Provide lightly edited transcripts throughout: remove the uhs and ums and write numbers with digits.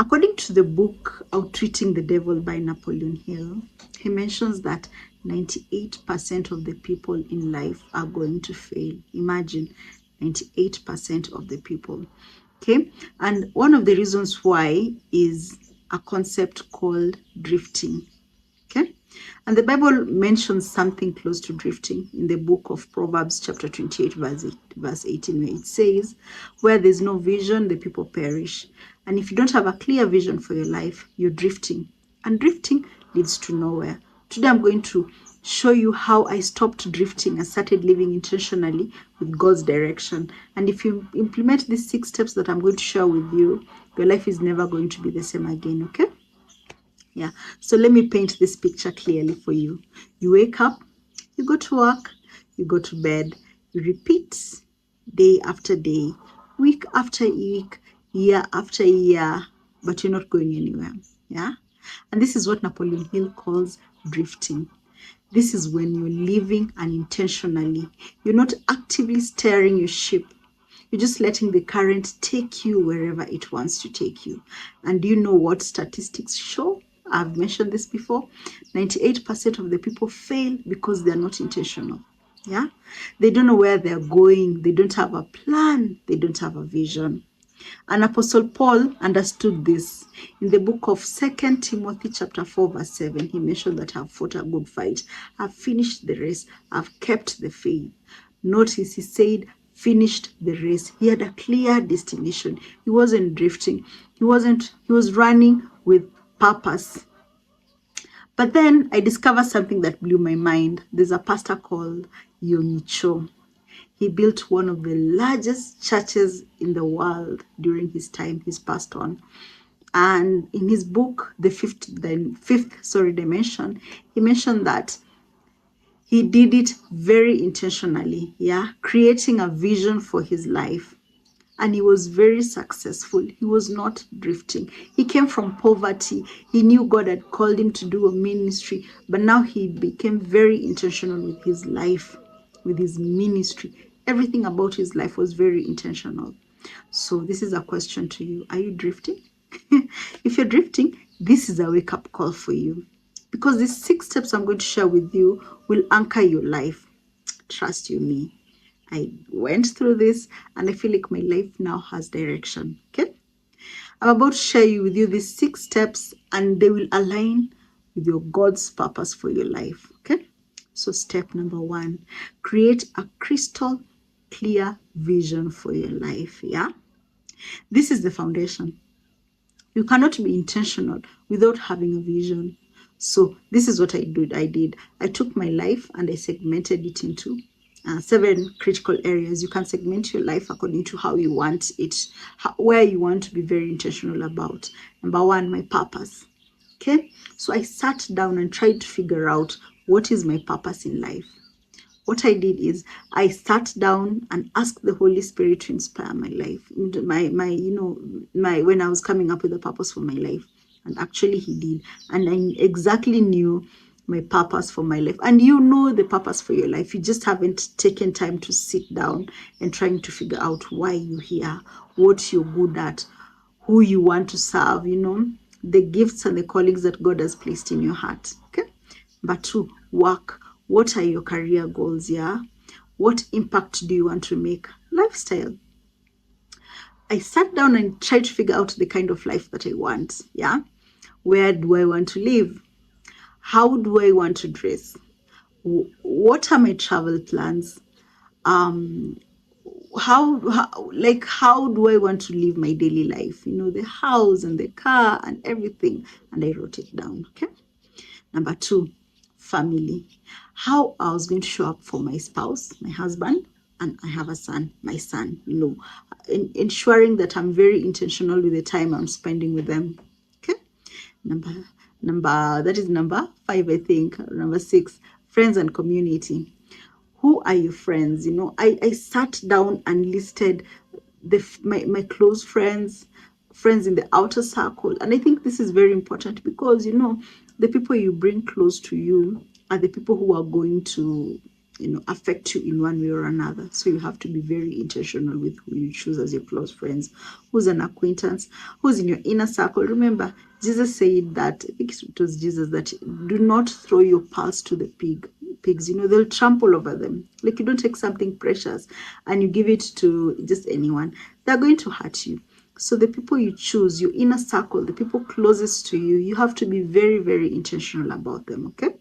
According to the book Outwitting the Devil by Napoleon Hill, he mentions that 98% of the people in life are going to fail. Imagine, 98% of the people. Okay, and one of the reasons why is a concept called drifting. Okay, and the Bible mentions something close to drifting in the book of Proverbs chapter 28 verse 18, where it says, where there's no vision, the people perish. And if you don't have a clear vision for your life, you're drifting, and drifting leads to nowhere. Today I'm going to show you how I stopped drifting and started living intentionally with God's direction. And if you implement these 6 steps that I'm going to share with you, your life is never going to be the same again. Okay, yeah, so let me paint this picture clearly for you. You wake up, you go to work, you go to bed, you repeat day after day, week after week, year after year, but you're not going anywhere. Yeah, and this is what Napoleon Hill calls drifting. This is when you're living unintentionally. You're not actively steering your ship. You're just letting the current take you wherever it wants to take you. And do you know what statistics show? I've mentioned this before. 98% of the people fail because they're not intentional. Yeah? They don't know where they're going. They don't have a plan. They don't have a vision. And Apostle Paul understood this. In the book of 2 Timothy chapter 4 verse 7, he mentioned that I've fought a good fight. I've finished the race. I've kept the faith. Notice he said, finished the race. He had a clear destination. He wasn't drifting. He was running with purpose. But then I discovered something that blew my mind. There's a pastor called Yonicho. He built one of the largest churches in the world during his time. He's passed on. And in his book, The Fifth Dimension, he mentioned that he did it very intentionally, yeah, creating a vision for his life. And he was very successful. He was not drifting. He came from poverty. He knew God had called him to do a ministry, but now he became very intentional with his life, with his ministry. Everything about his life was very intentional. So this is a question to you. Are you drifting? If you're drifting, this is a wake-up call for you. Because these 6 steps I'm going to share with you will anchor your life. Trust you me. I went through this and I feel like my life now has direction. Okay, I'm about to share with you these 6 steps and they will align with your God's purpose for your life. Okay, so step number 1, create a crystal clear vision for your life. Yeah, this is the foundation. You cannot be intentional without having a vision. So this is what I did. I took my life and I segmented it into 7 critical areas. You can segment your life according to how you want it, where you want to be very intentional about. Number 1, my purpose. Okay, so I sat down and tried to figure out what is my purpose in life. What I did is I sat down and asked the Holy Spirit to inspire my life, when I was coming up with a purpose for my life. And actually he did. And I exactly knew my purpose for my life. And you know the purpose for your life. You just haven't taken time to sit down and trying to figure out why you're here, what you're good at, who you want to serve, the gifts and the callings that God has placed in your heart. Okay. But 2, work. What are your career goals? Yeah. What impact do you want to make? Lifestyle. I sat down and tried to figure out the kind of life that I want. Yeah. Where do I want to live? How do I want to dress? What are my travel plans? How do I want to live my daily life? The house and the car and everything. And I wrote it down. Okay. Number 2, family. How I was going to show up for my spouse, my husband, and I have a son, my son, ensuring that I'm very intentional with the time I'm spending with them. Okay. That is number 5, I think. Number 6, friends and community. Who are your friends? I sat down and listed my close friends in the outer circle. And I think this is very important because, the people you bring close to you are the people who are going to affect you in one way or another. So you have to be very intentional with who you choose as your close friends, who's an acquaintance, who's in your inner circle. Remember, Jesus said that, I think it was Jesus, that do not throw your pearls to the pigs. They'll trample over them. Like, you don't take something precious and you give it to just anyone. They're going to hurt you. So the people you choose, your inner circle, the people closest to you, you have to be very, very intentional about them, okay?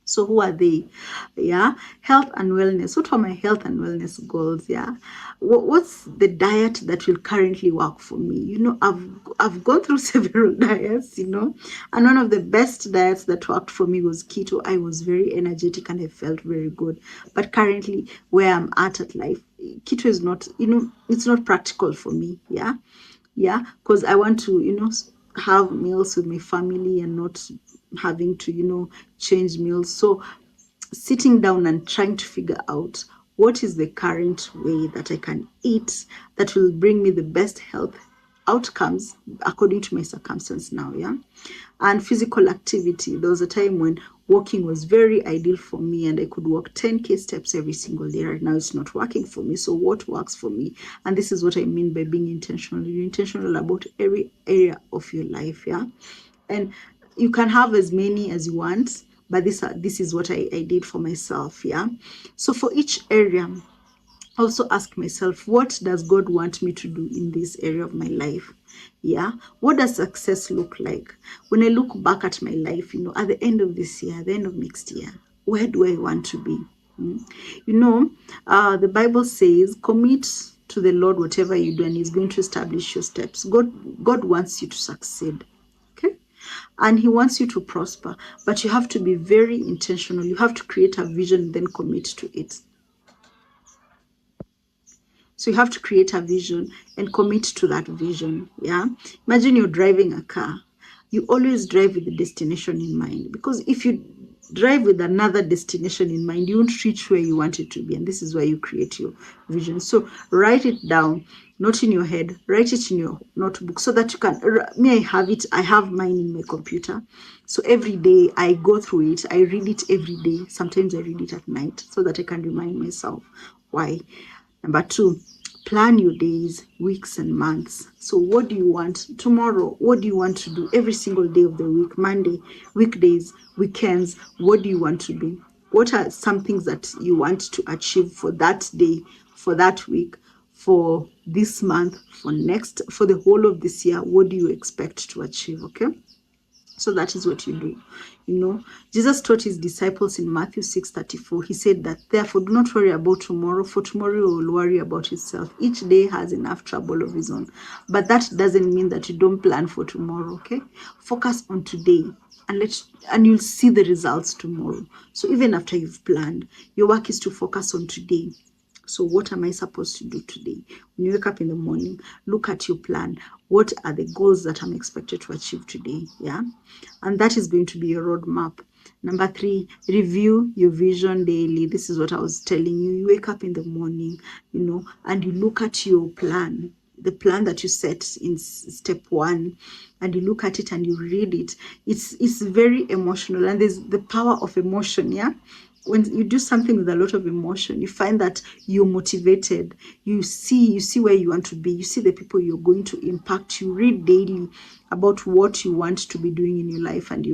So who are they? Yeah, health and wellness. What are my health and wellness goals? Yeah, what's the diet that will currently work for me? I've gone through several diets. And one of the best diets that worked for me was keto. I was very energetic and I felt very good. But currently, where I'm at life, keto is not, it's not practical for me. Yeah, because I want to, have meals with my family and not having to, change meals. So sitting down and trying to figure out what is the current way that I can eat that will bring me the best health outcomes according to my circumstance now. Yeah. And physical activity. There was a time when walking was very ideal for me and I could walk 10K steps every single day. Right now it's not working for me. So what works for me? And this is what I mean by being intentional. You're intentional about every area of your life. Yeah. And you can have as many as you want, but this is what I did for myself. Yeah. So for each area, also ask myself, what does God want me to do in this area of my life? Yeah. What does success look like? When I look back at my life, at the end of this year, at the end of next year, where do I want to be? The Bible says, commit to the Lord whatever you do, and He's going to establish your steps. God wants you to succeed. Okay? And He wants you to prosper, but you have to be very intentional. You have to create a vision, then commit to it. So you have to create a vision and commit to that vision. Yeah. Imagine you're driving a car. You always drive with the destination in mind, because if you drive with another destination in mind, you won't reach where you want it to be. And this is why you create your vision. So write it down, not in your head, write it in your notebook so that you can, I have it, I have mine in my computer. So every day I go through it, I read it every day. Sometimes I read it at night so that I can remind myself why. Number 2, plan your days, weeks, and months. So what do you want tomorrow? What do you want to do every single day of the week? Monday, weekdays, weekends. What do you want to do? What are some things that you want to achieve for that day, for that week, for this month, for the whole of this year? What do you expect to achieve? Okay. So that is what you do. Jesus taught his disciples in Matthew 6:34. He said that, therefore, do not worry about tomorrow, for tomorrow will worry about itself. Each day has enough trouble of his own. But that doesn't mean that you don't plan for tomorrow, okay? Focus on today and you'll see the results tomorrow. So even after you've planned, your work is to focus on today. So what am I supposed to do today? When you wake up in the morning, look at your plan. What are the goals that I'm expected to achieve today? Yeah. And that is going to be your roadmap. Number 3, review your vision daily. This is what I was telling you. You wake up in the morning, and you look at your plan, the plan that you set in step 1, and you look at it and you read it. It's very emotional, and there's the power of emotion. Yeah. When you do something with a lot of emotion, you find that you're motivated. You see where you want to be. You see the people you're going to impact. You read daily about what you want to be doing in your life, and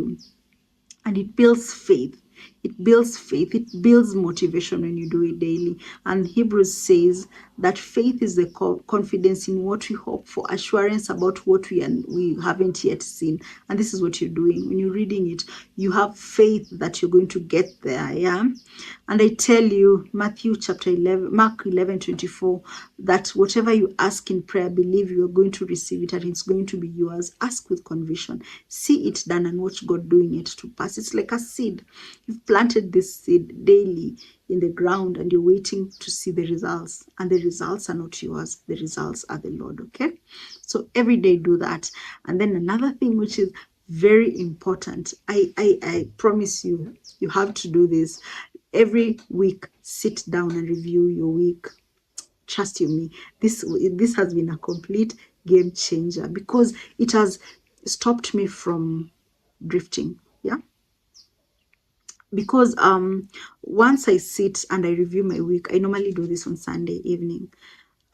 it builds faith. It builds faith. It builds motivation when you do it daily. And Hebrews says that faith is the confidence in what we hope for, assurance about what we haven't yet seen. And this is what you're doing. When you're reading it, you have faith that you're going to get there. Yeah. And I tell you, Mark 11:24, that whatever you ask in prayer, believe you are going to receive it and it's going to be yours. Ask with conviction. See it done and watch God doing it to pass. It's like a seed. You've planted this seed daily in the ground and you're waiting to see the results. And the results are not yours. The results are the Lord, okay? So every day do that. And then another thing which is very important, I promise you, you have to do this. Every week, sit down and review your week. Trust you me, this has been a complete game changer because it has stopped me from drifting. Yeah. because once I sit and I review my week, I normally do this on Sunday evening.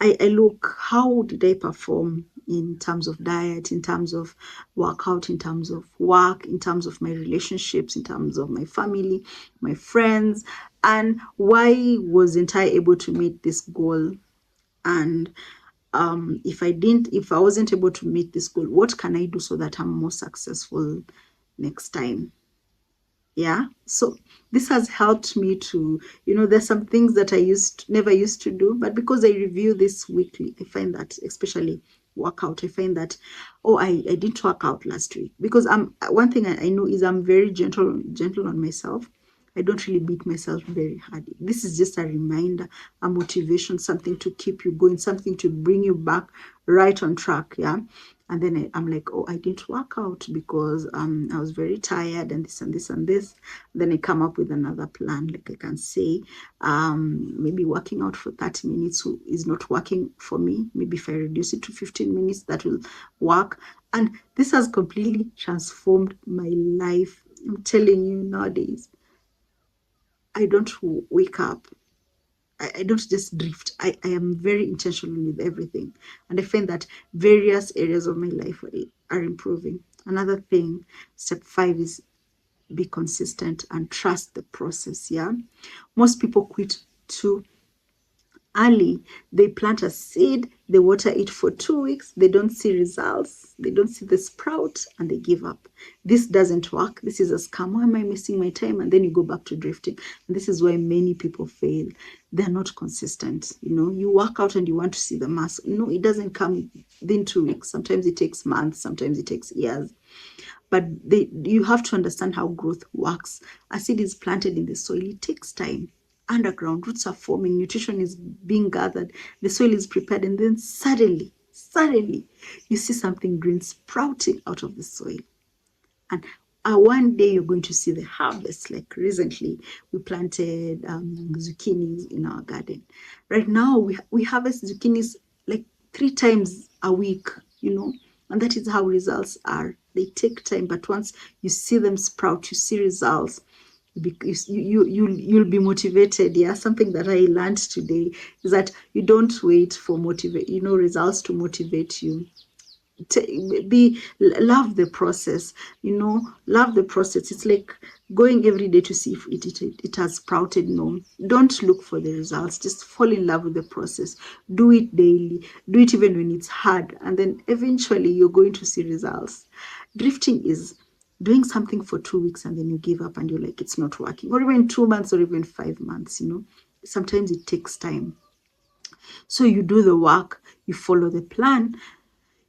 I look, how did I perform in terms of diet, in terms of workout, in terms of work, in terms of my relationships, in terms of my family, my friends, and why wasn't I able to meet this goal? And if I wasn't able to meet this goal, what can I do so that I'm more successful next time? Yeah, so this has helped me to, there's some things that never used to do, but because I review this weekly, I find that, especially workout, I find that, oh, I didn't work out last week, because one thing I know is I'm very gentle on myself. I don't really beat myself very hard. This is just a reminder, a motivation, something to keep you going, something to bring you back right on track. Yeah. And then I'm like, oh, I didn't work out because I was very tired and this and this and this. Then I come up with another plan. Like I can say, maybe working out for 30 minutes is not working for me. Maybe if I reduce it to 15 minutes, that will work. And this has completely transformed my life. I'm telling you, nowadays, I don't wake up. I don't just drift. I am very intentional with everything. And I find that various areas of my life are improving. Another thing, step 5 is be consistent and trust the process. Yeah. Most people quit too early. They plant a seed, they water it for 2 weeks, they don't see results, they don't see the sprout, and they give up. This doesn't work. This is a scam. Why am I wasting my time? And then you go back to drifting. And this is why many people fail. They're not consistent. You work out and you want to see the mass. No, it doesn't come within 2 weeks. Sometimes it takes months, sometimes it takes years. But you have to understand how growth works. A seed is planted in the soil. It takes time. Underground, roots are forming, nutrition is being gathered, the soil is prepared, and then suddenly, you see something green sprouting out of the soil. And one day you're going to see the harvest. Like recently, we planted zucchinis in our garden. Right now, we harvest zucchinis like 3 times a week, and that is how results are. They take time, but once you see them sprout, you see results, because you'll be motivated. Yeah, something that I learned today is that you don't wait for results to motivate you. Love the process. Love the process. It's like going every day to see if it has sprouted. No, don't look for the results. Just fall in love with the process. Do it daily. Do it even when it's hard, and then eventually you're going to see results. Drifting is doing something for 2 weeks and then you give up and you're like, it's not working, or even 2 months or even 5 months. Sometimes it takes time. So you do the work, you follow the plan.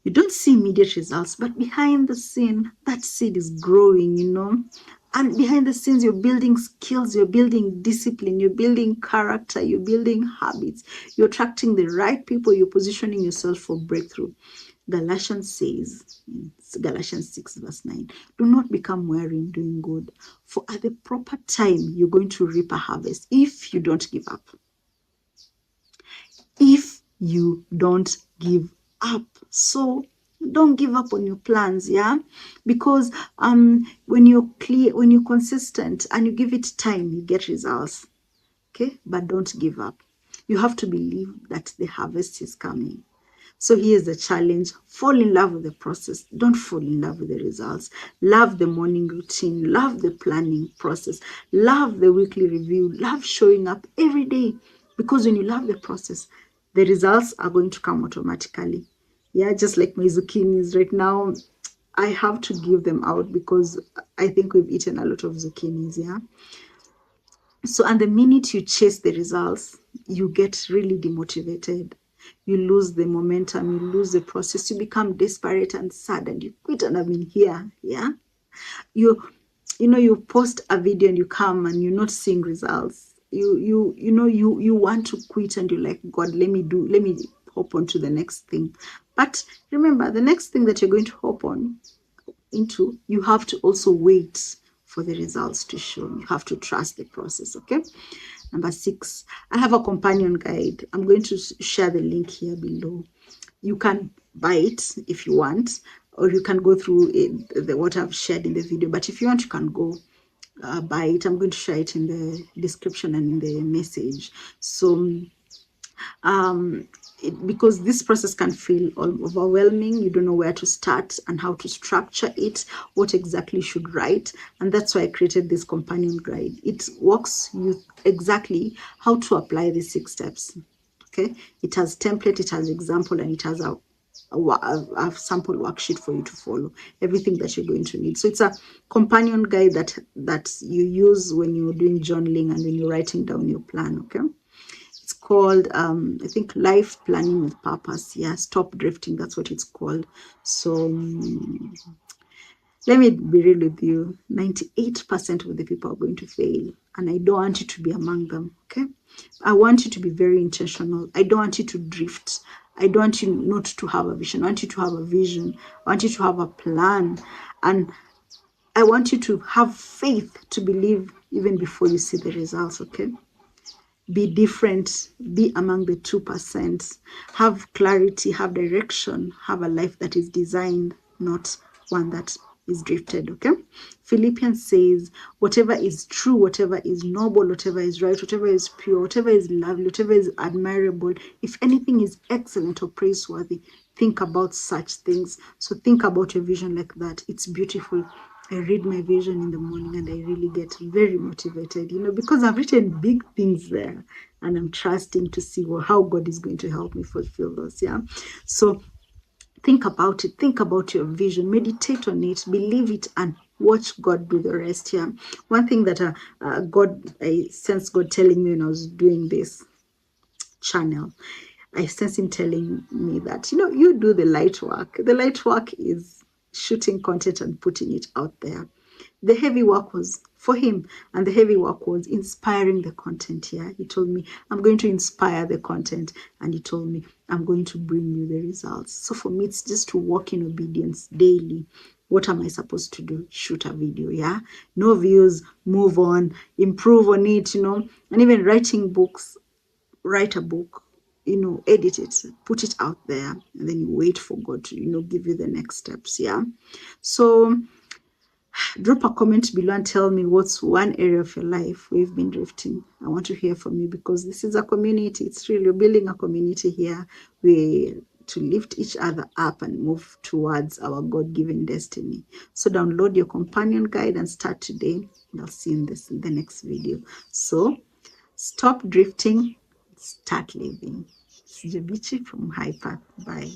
You don't see immediate results, but behind the scene, that seed is growing. And behind the scenes, you're building skills, you're building discipline, you're building character, you're building habits, you're attracting the right people, you're positioning yourself for breakthrough. Galatians says, Galatians 6 verse 9, do not become weary in doing good, for at the proper time, you're going to reap a harvest if you don't give up. If you don't give up. So don't give up on your plans, yeah? Because when you're clear, when you're consistent and you give it time, you get results. Okay? But don't give up. You have to believe that the harvest is coming. So here's the challenge. Fall in love with the process. Don't fall in love with the results. Love the morning routine. Love the planning process. Love the weekly review. Love showing up every day. Because when you love the process, the results are going to come automatically. Yeah, just like my zucchinis right now, I have to give them out because I think we've eaten a lot of zucchinis, yeah? So, and the minute you chase the results, you get really demotivated. You lose the momentum, you lose the process, you become desperate and sad, and you quit. And I mean, here, yeah, you post a video and you come and you're not seeing results. You want to quit, and you're like, God, let me hop on to the next thing. But remember, the next thing that you're going to hop on into, you have to also wait for the results to show. You have to trust the process. Okay. Number 6, I have a companion guide. I'm going to share the link here below. You can buy it if you want, or you can go through what I've shared in the video. But if you want, you can go buy it. I'm going to share it in the description and in the message. So because this process can feel overwhelming, you don't know where to start and how to structure it, what exactly you should write. And that's why I created this companion guide. It walks you exactly how to apply these 6 steps. Okay, it has template, it has example, and it has a sample worksheet for you to follow everything that you're going to need. So it's a companion guide that you use when you're doing journaling and when you're writing down your plan. Okay, it's called I think Life Planning with Purpose. Yeah, Stop Drifting, that's what it's called. So let me be real with you. 98% of the people are going to fail, and I don't want you to be among them. Okay, I want you to be very intentional. I don't want you to drift. I don't want you not to have a vision. I want you to have a vision. I want you to have a plan, and I want you to have faith to believe even before you see the results. Okay, be different, be among the 2%, have clarity, have direction, have a life that is designed, not one that is drifted. Okay, Philippians says, whatever is true, whatever is noble, whatever is right, whatever is pure, whatever is lovely, whatever is admirable, if anything is excellent or praiseworthy, think about such things. So think about your vision like that. It's beautiful. I read my vision in the morning and I really get very motivated, because I've written big things there, and I'm trusting to see how God is going to help me fulfill those. Yeah. So think about it. Think about your vision. Meditate on it. Believe it and watch God do the rest. Yeah. One thing that I sense God telling me when I was doing this channel, I sense him telling me that, you do the light work. The light work is shooting content and putting it out there. The heavy work was for him, and the heavy work was inspiring the content here. He told me, I'm going to inspire the content, and he told me, I'm going to bring you the results. So for me, it's just to walk in obedience daily. What am I supposed to do? Shoot a video, yeah? No views, move on, improve on it, and even writing books. Write a book, edit it, put it out there, and then you wait for God to, give you the next steps. Yeah. So drop a comment below and tell me what's one area of your life where you've been drifting. I want to hear from you, because this is a community. It's really building a community here. We to lift each other up and move towards our God-given destiny. So download your companion guide and start today. And I'll see you in the next video. So stop drifting, start living. It's Jabichi from Hyper. Bye.